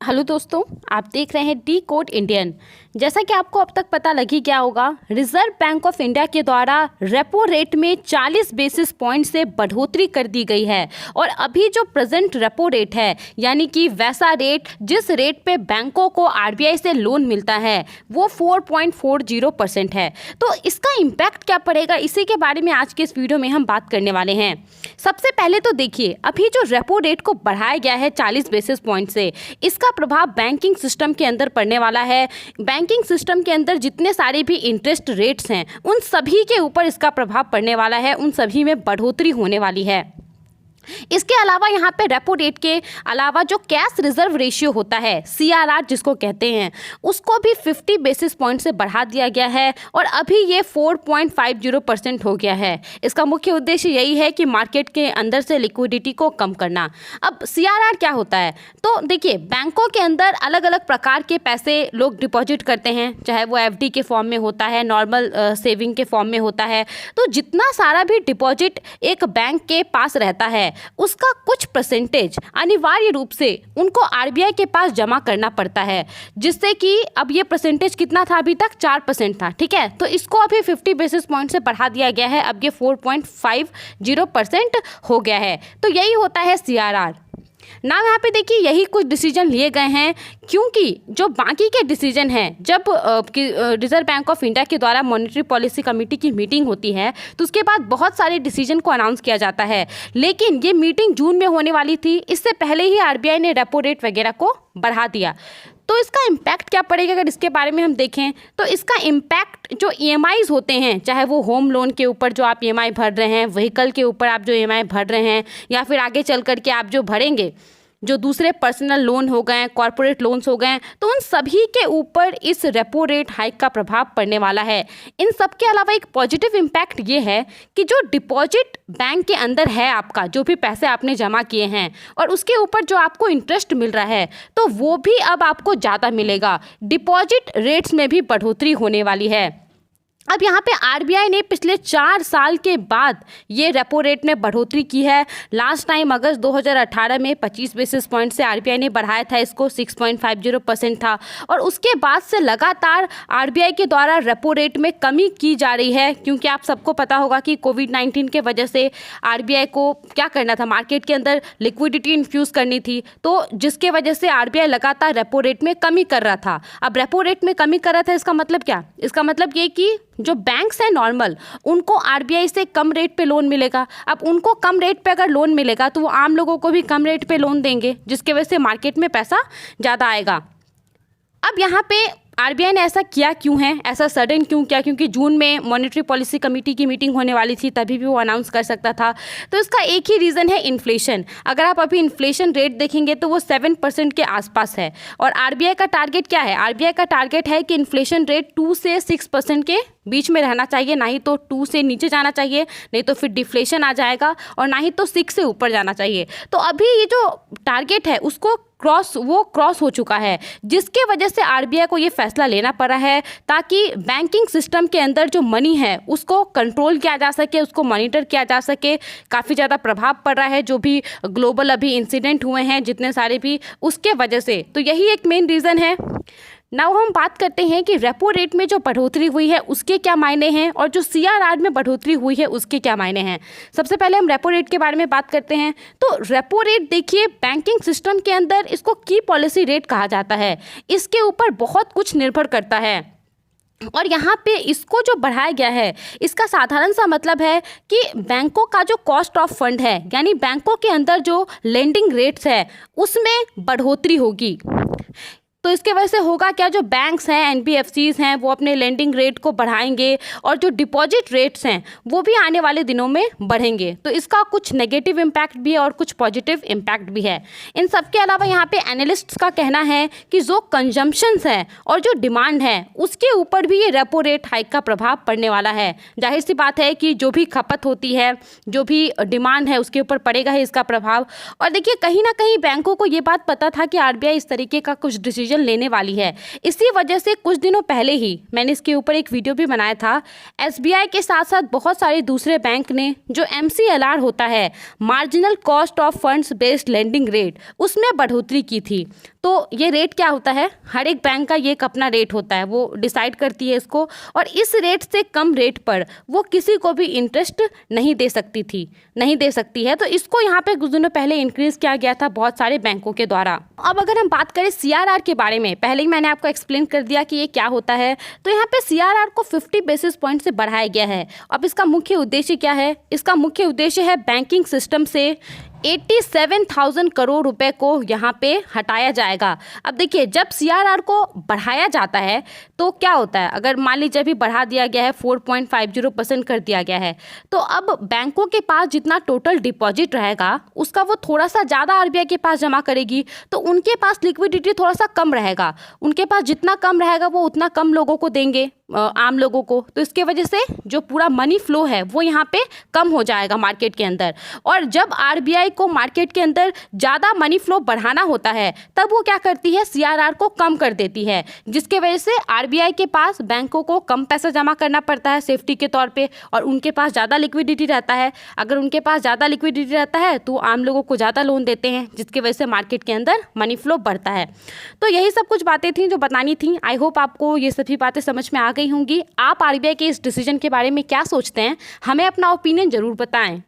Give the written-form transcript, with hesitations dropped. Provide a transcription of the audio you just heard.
Hello दोस्तों, आप देख रहे हैं डी कोड इंडियन। जैसा कि आपको अब तक पता लग ही गया होगा, रिजर्व बैंक ऑफ इंडिया के द्वारा रेपो रेट में 40 बेसिस पॉइंट से बढ़ोतरी कर दी गई है। और अभी जो प्रेजेंट रेपो रेट है, यानी कि वैसा रेट जिस रेट पे बैंकों को आरबीआई से लोन मिलता है, वो 4.40% है। तो इसका इम्पैक्ट क्या पड़ेगा, इसी के बारे में आज के इस वीडियो में हम बात करने वाले हैं। सबसे पहले तो देखिए, अभी जो रेपो रेट को बढ़ाया गया है 40 बेसिस पॉइंट से, इसका प्रभाव बैंकिंग सिस्टम के अंदर पड़ने वाला है। बैंकिंग सिस्टम के अंदर जितने सारे भी इंटरेस्ट रेट्स हैं, उन सभी के ऊपर इसका प्रभाव पड़ने वाला है, उन सभी में बढ़ोतरी होने वाली है। इसके अलावा यहाँ पे रेपो रेट के अलावा जो कैश रिजर्व रेशियो होता है, सीआरआर जिसको कहते हैं, उसको भी 50 बेसिस पॉइंट से बढ़ा दिया गया है और अभी ये 4.50% हो गया है। इसका मुख्य उद्देश्य यही है कि मार्केट के अंदर से लिक्विडिटी को कम करना। अब सीआरआर क्या होता है, तो देखिए, बैंकों के अंदर अलग अलग प्रकार के पैसे लोग डिपॉजिट करते हैं, चाहे वो एफडी के फॉर्म में होता है, नॉर्मल सेविंग के फॉर्म में होता है। तो जितना सारा भी डिपॉजिट एक बैंक के पास रहता है, उसका कुछ परसेंटेज अनिवार्य रूप से उनको आरबीआई के पास जमा करना पड़ता है, जिससे कि अब ये परसेंटेज कितना था, अभी तक 4% था, ठीक है। तो इसको अभी 50 बेसिस पॉइंट से बढ़ा दिया गया है, अब ये 4.50% हो गया है। तो यही होता है सीआरआर। ना यहाँ पे देखिए, यही कुछ डिसीजन लिए गए हैं, क्योंकि जो बाकी के डिसीजन हैं, जब रिजर्व बैंक ऑफ इंडिया के द्वारा मॉनेटरी पॉलिसी कमेटी की मीटिंग होती है, तो उसके बाद बहुत सारे डिसीजन को अनाउंस किया जाता है। लेकिन ये मीटिंग जून में होने वाली थी, इससे पहले ही आरबीआई ने रेपो रेट वगैरह को बढ़ा दिया। तो इसका इम्पैक्ट क्या पड़ेगा, अगर इसके बारे में हम देखें तो इसका इम्पैक्ट जो ईएमआईज़ होते हैं, चाहे वो होम लोन के ऊपर जो आप ईएमआई भर रहे हैं, व्हीकल के ऊपर आप जो ईएमआई भर रहे हैं, या फिर आगे चल कर के आप जो भरेंगे, जो दूसरे पर्सनल लोन हो गए, कॉर्पोरेट लोन्स हो गए, तो उन सभी के ऊपर इस रेपो रेट हाइक का प्रभाव पड़ने वाला है। इन सब के अलावा एक पॉजिटिव इम्पैक्ट ये है कि जो डिपॉजिट बैंक के अंदर है आपका, जो भी पैसे आपने जमा किए हैं और उसके ऊपर जो आपको इंटरेस्ट मिल रहा है, तो वो भी अब आपको ज़्यादा मिलेगा। डिपॉजिट रेट्स में भी बढ़ोतरी होने वाली है। अब यहाँ पे आरबीआई ने पिछले 4 साल के बाद ये रेपो रेट में बढ़ोतरी की है। लास्ट टाइम अगस्त 2018 में 25 बेसिस पॉइंट से आरबीआई ने बढ़ाया था, इसको 6.50% था। और उसके बाद से लगातार आरबीआई के द्वारा रेपो रेट में कमी की जा रही है, क्योंकि आप सबको पता होगा कि कोविड-19 के वजह से आरबीआई को क्या करना था, मार्केट के अंदर लिक्विडिटी इन्फ्यूज़ करनी थी, तो जिसके वजह से आरबीआई लगातार रेपो रेट में कमी कर रहा था। अब रेपो रेट में कमी कर रहा था, इसका मतलब क्या, इसका मतलब ये कि जो बैंक्स हैं नॉर्मल, उनको आरबीआई से कम रेट पे लोन मिलेगा। अब उनको कम रेट पे अगर लोन मिलेगा, तो वो आम लोगों को भी कम रेट पे लोन देंगे, जिसके वजह से मार्केट में पैसा ज़्यादा आएगा। अब यहाँ पे आरबीआई ने ऐसा किया क्यों है, ऐसा सडन क्यों किया, क्योंकि जून में मॉनेटरी पॉलिसी कमेटी की मीटिंग होने वाली थी, तभी भी वो अनाउंस कर सकता था। तो इसका एक ही रीज़न है, इन्फ्लेशन। अगर आप अभी इन्फ्लेशन रेट देखेंगे तो वो 7% के आसपास है। और आरबीआई का टारगेट क्या है, आरबीआई का टारगेट है कि इन्फ्लेशन रेट 2 से 6% के बीच में रहना चाहिए, ना ही तो 2 से नीचे जाना चाहिए, नहीं तो फिर डिफ्लेशन आ जाएगा, और ना ही तो 6 से ऊपर जाना चाहिए। तो अभी ये जो टारगेट है उसको क्रॉस हो चुका है, जिसके वजह से आरबीआई को ये फैसला लेना पड़ा है, ताकि बैंकिंग सिस्टम के अंदर जो मनी है उसको कंट्रोल किया जा सके, उसको मॉनिटर किया जा सके। काफ़ी ज़्यादा प्रभाव पड़ रहा है, जो भी ग्लोबल अभी इंसिडेंट हुए हैं जितने सारे भी, उसके वजह से। तो यही एक मेन रीज़न है। नाउ हम बात करते हैं कि रेपो रेट में जो बढ़ोतरी हुई है उसके क्या मायने हैं, और जो सीआरआर में बढ़ोतरी हुई है उसके क्या मायने हैं। सबसे पहले हम रेपो रेट के बारे में बात करते हैं। तो रेपो रेट देखिए, बैंकिंग सिस्टम के अंदर इसको की पॉलिसी रेट कहा जाता है। इसके ऊपर बहुत कुछ निर्भर करता है, और यहाँ पे इसको जो बढ़ाया गया है, इसका साधारण सा मतलब है कि बैंकों का जो कॉस्ट ऑफ फंड है, यानी बैंकों के अंदर जो लेंडिंग रेट्स है, उसमें बढ़ोतरी होगी। तो इसके वजह से होगा क्या, जो बैंक्स हैं, एनबीएफसीज हैं, वो अपने लेंडिंग रेट को बढ़ाएंगे, और जो डिपॉजिट रेट्स हैं वो भी आने वाले दिनों में बढ़ेंगे। तो इसका कुछ नेगेटिव इम्पैक्ट भी है और कुछ पॉजिटिव इम्पैक्ट भी है। इन सब के अलावा यहाँ पे एनालिस्ट्स का कहना है कि जो कंजम्पशंस हैं और जो डिमांड है, उसके ऊपर भी ये रेपो रेट हाइक का प्रभाव पड़ने वाला है। जाहिर सी बात है कि जो भी खपत होती है, जो भी डिमांड है, उसके ऊपर पड़ेगा है इसका प्रभाव। और देखिए, कहीं ना कहीं बैंकों को ये बात पता था कि आरबीआई इस तरीके का कुछ डिसीजन डिसीजन लेने वाली है। इसी वजह से कुछ दिनों पहले ही मैंने इसके ऊपर एक वीडियो भी बनाया था। एसबीआई के साथ साथ बहुत सारे दूसरे बैंक ने जो MCLR होता है, marginal cost of funds based lending rate, उसमें बढ़ोतरी की थी। तो ये रेट क्या होता है, हर एक बैंक का ये एक अपना रेट होता है, वो डिसाइड करती है इसको, और इस रेट से कम रेट पर वो किसी को भी इंटरेस्ट नहीं दे सकती है। तो इसको यहाँ पे कुछ दिनों पहले इंक्रीज किया गया था बहुत सारे बैंकों के द्वारा। अब अगर हम बात करें CRR के बारे में, पहले ही मैंने आपको एक्सप्लेन कर दिया कि ये क्या होता है। तो यहाँ पे CRR को 50 बेसिस पॉइंट से बढ़ाया गया है। अब इसका मुख्य उद्देश्य क्या है? इसका मुख्य उद्देश्य है बैंकिंग सिस्टम से 87,000 करोड़ रुपए को यहाँ पे हटाया जाएगा। अब देखिए, जब CRR को बढ़ाया जाता है तो क्या होता है, अगर मान लीजिए अभी बढ़ा दिया गया है, 4.50% कर दिया गया है, तो अब बैंकों के पास जितना टोटल डिपॉजिट रहेगा उसका वो थोड़ा सा ज़्यादा RBI के पास जमा करेगी, तो उनके पास लिक्विडिटी थोड़ा सा कम रहेगा। उनके पास जितना कम रहेगा वो उतना कम लोगों को देंगे, आम लोगों को। तो इसके वजह से जो पूरा मनी फ्लो है वो यहाँ पे कम हो जाएगा मार्केट के अंदर। और जब RBI को मार्केट के अंदर ज़्यादा मनी फ्लो बढ़ाना होता है तब वो क्या करती है, CRR को कम कर देती है, जिसके वजह से RBI के पास बैंकों को कम पैसा जमा करना पड़ता है सेफ्टी के तौर पे, और उनके पास ज़्यादा लिक्विडिटी रहता है। अगर उनके पास ज़्यादा लिक्विडिटी रहता है तो आम लोगों को ज़्यादा लोन देते हैं, जिसकी वजह से मार्केट के अंदर मनी फ्लो बढ़ता है। तो यही सब कुछ बातें थी जो बतानी थी। आई होप आपको ये सभी बातें समझ में आ गई होंगी। आप RBI के इस डिसीजन के बारे में क्या सोचते हैं, हमें अपना ओपिनियन ज़रूर बताएं।